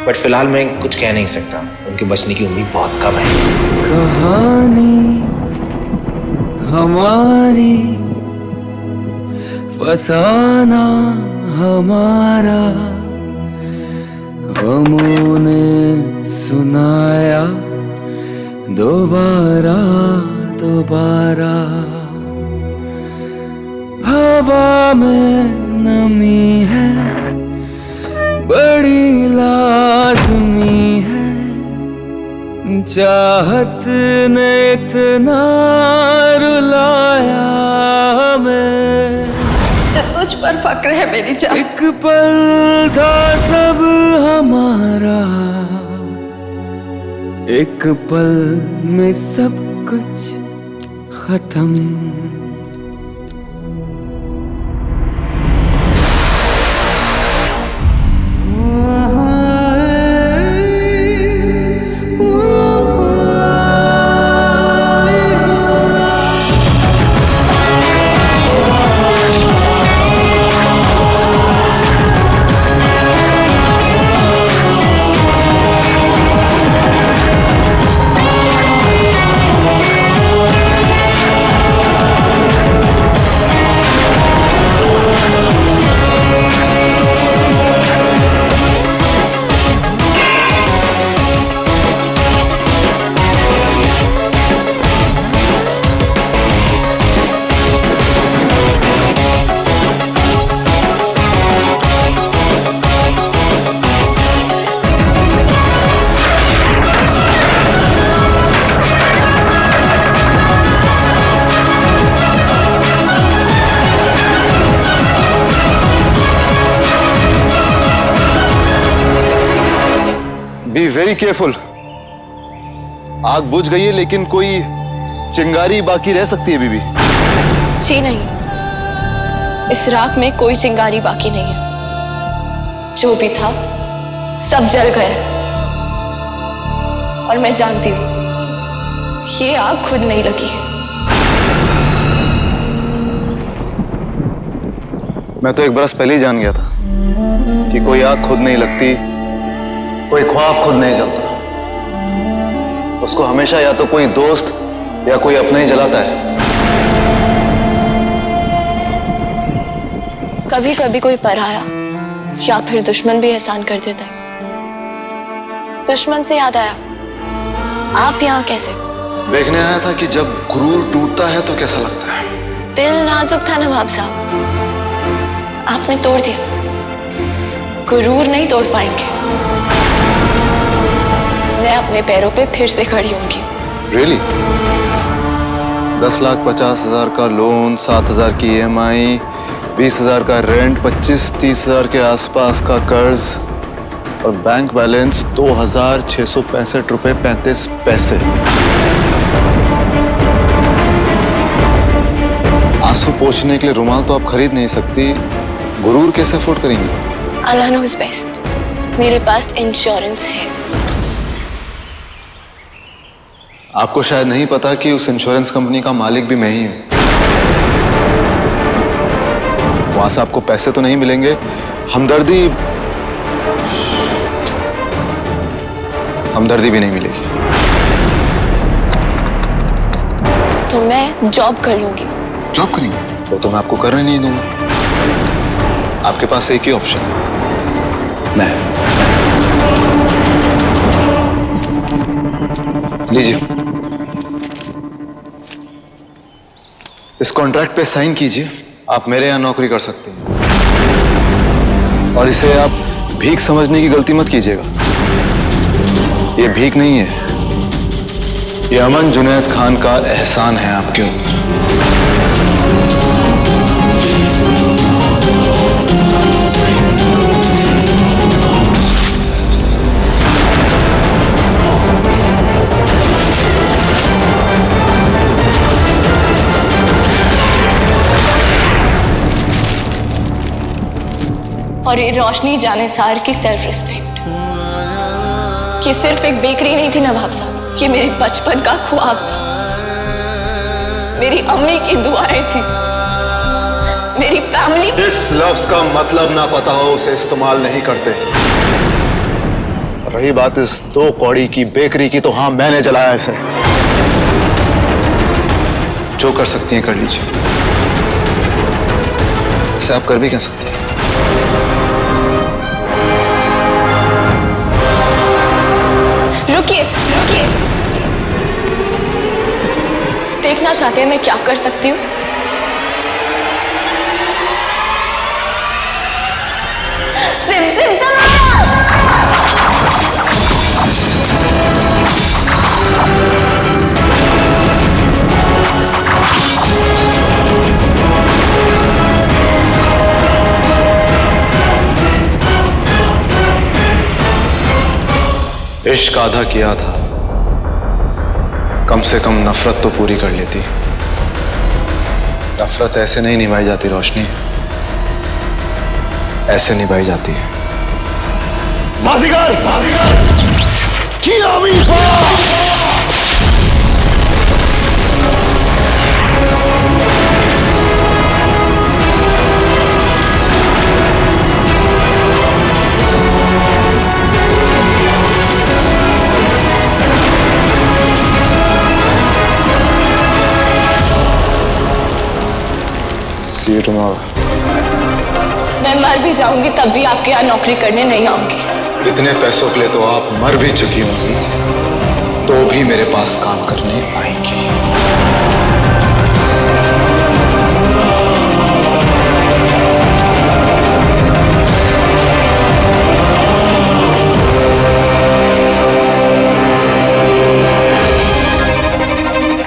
But फिलहाल मैं कुछ कह नहीं सकता, उनके बचने की उम्मीद बहुत कम है। कहानी हमारी, फसाना हमारा, गमों ने सुनाया दोबारा दोबारा। हवा में नमी है, बड़ी लाज़मी है, चाहत ने इतना रुलाया हमें। तुझ पर फक्र है मेरी जान। एक पल था सब हमारा, एक पल में सब कुछ खत्म। Be very careful. आग बुझ गई है लेकिन कोई चिंगारी बाकी रह सकती है बीबी। जी नहीं, इस राख में कोई चिंगारी बाकी नहीं है। जो भी था सब जल गया। और मैं जानती हूं ये आग खुद नहीं लगी है। मैं तो एक बरस पहले ही जान गया था कि कोई आग खुद नहीं लगती, कोई ख्वाब खुद नहीं जलता। उसको हमेशा या तो कोई दोस्त या कोई अपना ही जलाता है। कभी कभी कोई पराया या फिर दुश्मन भी एहसान कर देता है। दुश्मन से याद आया, आप यहाँ कैसे? देखने आया था कि जब गुरूर टूटता है तो कैसा लगता है। दिल नाजुक था नवाब साहब, आपने तोड़ दिया। गुरूर नहीं तोड़ पाएंगे। मैं अपने पैरों पे फिर से खड़ी होंगी। रियली? 10,50,000 का लोन, 7,000 की EMI, 20,000 का रेंट, 25-30,000 के आसपास का कर्ज और बैंक बैलेंस 2,665 रुपए 35 पैसे। आंसू पोंछने के लिए रुमाल तो आप खरीद नहीं सकती, गुरूर कैसे अफोर्ड करेंगी? अल्लाह नोज़ बेस्ट। मेरे पास इंश्योरेंस है। आपको शायद नहीं पता कि उस इंश्योरेंस कंपनी का मालिक भी मैं ही हूं। वहां से आपको पैसे तो नहीं मिलेंगे, हमदर्दी भी नहीं मिलेगी। तो मैं जॉब कर लूंगी। जॉब करेंगे? वो तो मैं आपको करने नहीं दूंगा। आपके पास एक ही ऑप्शन है, मैं। लीजिए, इस कॉन्ट्रैक्ट पे साइन कीजिए। आप मेरे यहाँ नौकरी कर सकते हैं। और इसे आप भीख समझने की गलती मत कीजिएगा। ये भीख नहीं है, ये अमन जुनैद खान का एहसान है आपके ऊपर। और ये रोशनी जानेसार की सेल्फ रिस्पेक्ट। ये सिर्फ एक बेकरी नहीं थी नवाब साहब, ये मेरे बचपन का ख्वाब था। मेरी अम्मी की दुआएं थी, मेरी फैमिली। इस लफ्ज का मतलब ना पता हो उसे इस्तेमाल नहीं करते। रही बात इस 2 कौड़ी की बेकरी की, तो हाँ, मैंने जलाया इसे। जो कर सकती हैं कर लीजिए, इसे आप कर भी क्या सकती हैं। रुकिए रुकिए, देखना चाहते हैं मैं क्या कर सकती हूँ? सिम सिम सिम इश्क आधा किया था, कम से कम नफरत तो पूरी कर लेती। नफरत ऐसे नहीं निभाई जाती रोशनी, ऐसे निभाई जाती है। बाजीगर! See you tomorrow. मैं मर भी जाऊंगी तब भी आपके यहाँ नौकरी करने नहीं आऊंगी। इतने पैसों के लिए तो आप मर भी चुकी होंगी, तो भी मेरे पास काम करने आएंगी।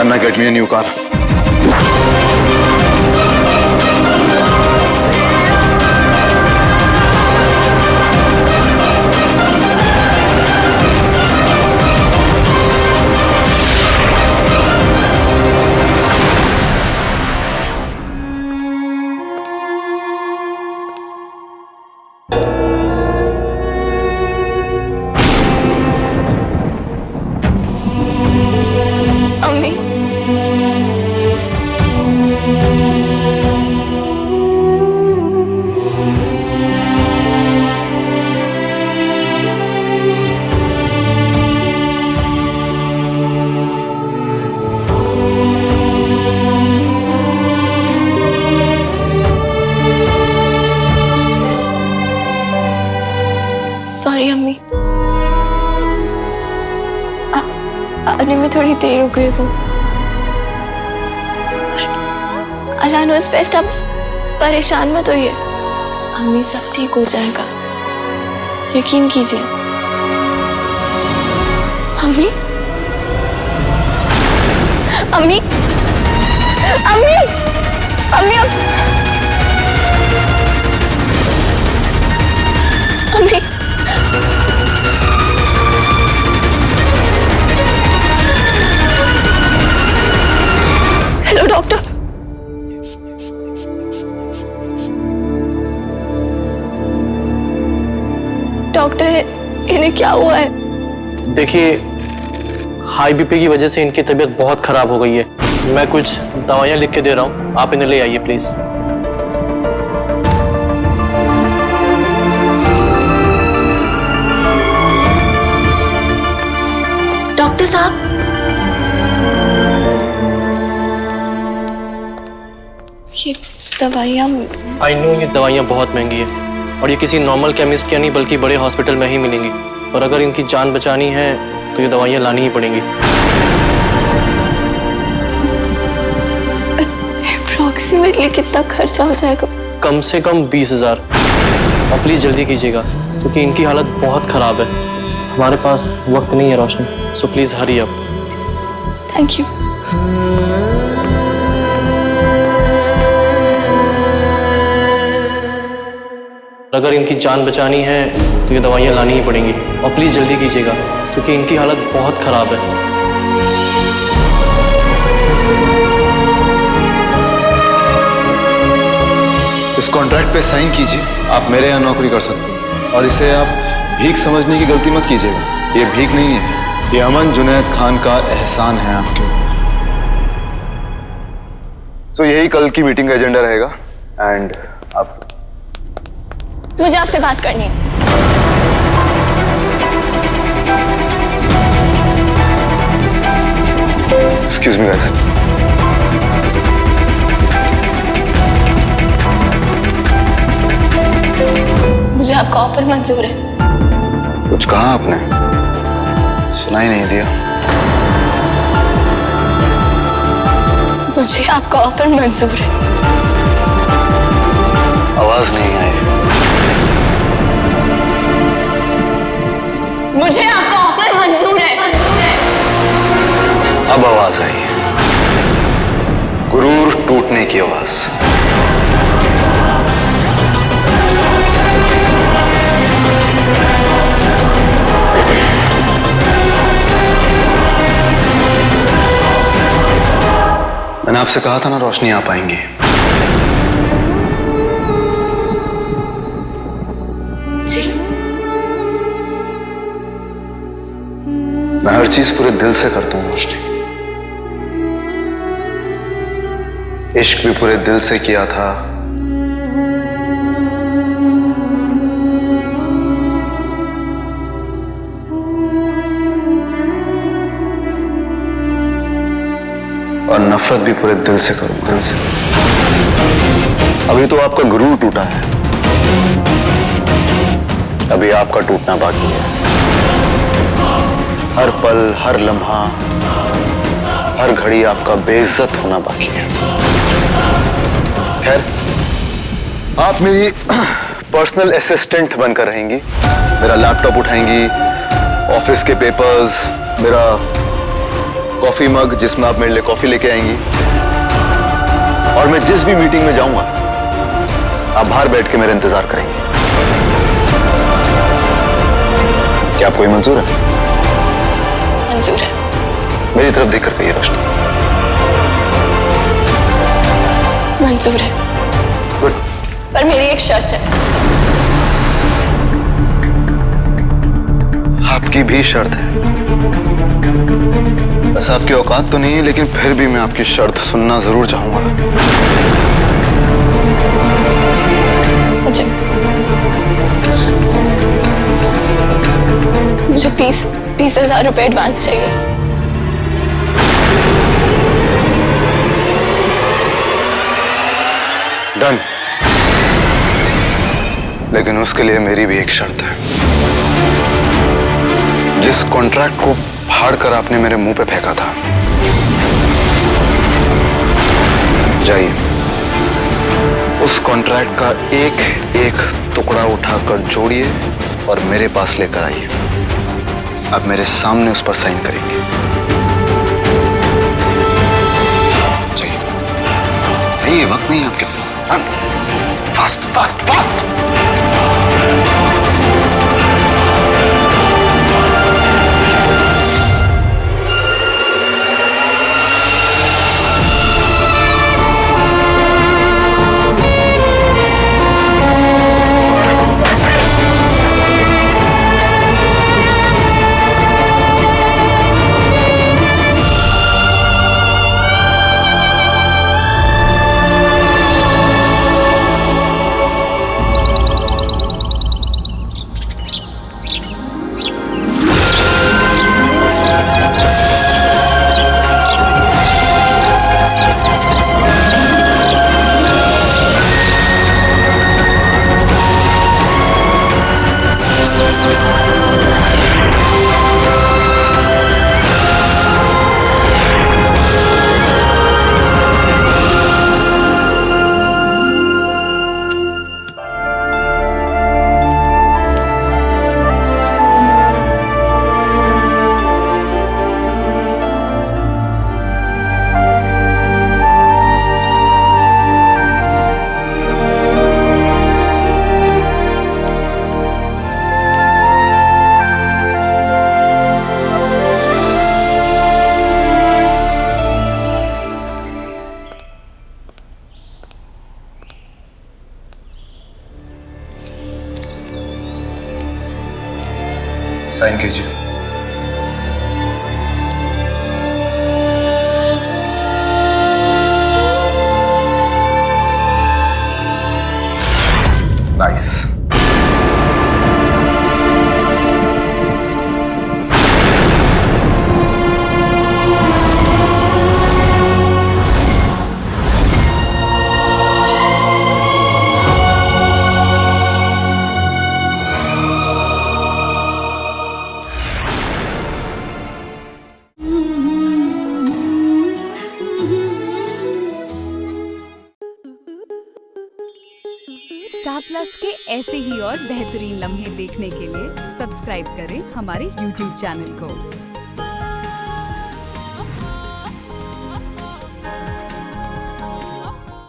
Anna, get me a new car. अम्मी, सॉरी अम्मी, आने में थोड़ी देर हो गई वो। अल्लाह नोज़ बेस्ट, अब परेशान मत होइए। अम्मी, सब ठीक हो जाएगा, यकीन कीजिए। अम्मी, अम्मी, अम्मी, अम्मी, अम्मी, हेलो डॉक्टर। डॉक्टर, इन्हें क्या हुआ है? देखिए, हाई बीपी की वजह से इनकी तबीयत बहुत खराब हो गई है। मैं कुछ दवाइयाँ लिख के दे रहा हूँ, आप इन्हें ले आइए प्लीज। डॉक्टर साहब, ये दवाइयाँ। आई नो ये दवाइयाँ बहुत महंगी है और ये किसी नॉर्मल केमिस्ट या नहीं बल्कि बड़े हॉस्पिटल में ही मिलेंगी, और अगर इनकी जान बचानी है तो ये दवाइयाँ लानी ही पड़ेंगी। अप्रॉक्सीमेटली कितना खर्चा हो जाएगा? कम से कम 20,000। आप प्लीज जल्दी कीजिएगा क्योंकि इनकी हालत बहुत खराब है। हमारे पास वक्त नहीं है Roshni, so please hurry up. Thank you. अगर इनकी जान बचानी है तो ये दवाइयाँ लानी ही पड़ेंगी, और प्लीज जल्दी कीजिएगा क्योंकि इनकी हालत बहुत खराब है। इस कॉन्ट्रैक्ट पे साइन कीजिए, आप मेरे यहाँ नौकरी कर सकती हैं। और इसे आप भीख समझने की गलती मत कीजिएगा, ये भीख नहीं है, ये अमन जुनैद खान का एहसान है आपके ऊपर। तो यही कल की मीटिंग का एजेंडा रहेगा। एंड आप मुझे आपसे बात करनी है। Excuse me guys. मुझे आपका ऑफर मंजूर है। कुछ कहा आपने? सुनाई नहीं दिया। मुझे आपका ऑफर मंजूर है। आवाज नहीं आई। मुझे आपका ऑफर मंजूर है। अब आवाज आई। गुरूर टूटने की आवाज। मैंने आपसे कहा था ना रोशनी आ पाएंगी। जी। मैं हर चीज पूरे दिल से करता हूं रोशनी। इश्क भी पूरे दिल से किया था। और नफरत भी पूरे दिल से करूंगा, दिल से। अभी तो आपका गुरूर टूटा है, अभी आपका टूटना बाकी है। हर पल, हर लम्हा, हर घड़ी आपका बेइज्जत होना बाकी है। खैर, आप मेरी पर्सनल असिस्टेंट बनकर रहेंगी। मेरा लैपटॉप उठाएंगी, ऑफिस के पेपर्स, मेरा कॉफी मग जिसमें आप मेरे लिए कॉफी लेके आएंगी, और मैं जिस भी मीटिंग में जाऊंगा आप बाहर बैठ के मेरा इंतजार करेंगे। क्या आपको ये मंजूर है? मंजूर है। मेरी तरफ देखकर कहिए रोशनी। मंजूर है। गुड। पर मेरी एक शर्त है। आपकी भी शर्त है? बस आपकी औकात तो नहीं है, लेकिन फिर भी मैं आपकी शर्त सुनना जरूर चाहूंगा। मुझे 20,000 रुपए एडवांस चाहिए। डन। लेकिन उसके लिए मेरी भी एक शर्त है। जिस कॉन्ट्रैक्ट को फाड़कर आपने मेरे मुंह पे फेंका था, जाइए उस कॉन्ट्रैक्ट का एक एक टुकड़ा उठाकर जोड़िए और मेरे पास लेकर आइए। आप मेरे सामने उस पर साइन करेंगे। जाइए जाइए, वक्त नहीं है आपके पास। Fast fast fast. साइन कीजिए। नाइस। स्टार प्लस के ऐसे ही और बेहतरीन लम्हे देखने के लिए सब्सक्राइब करें हमारे YouTube चैनल को।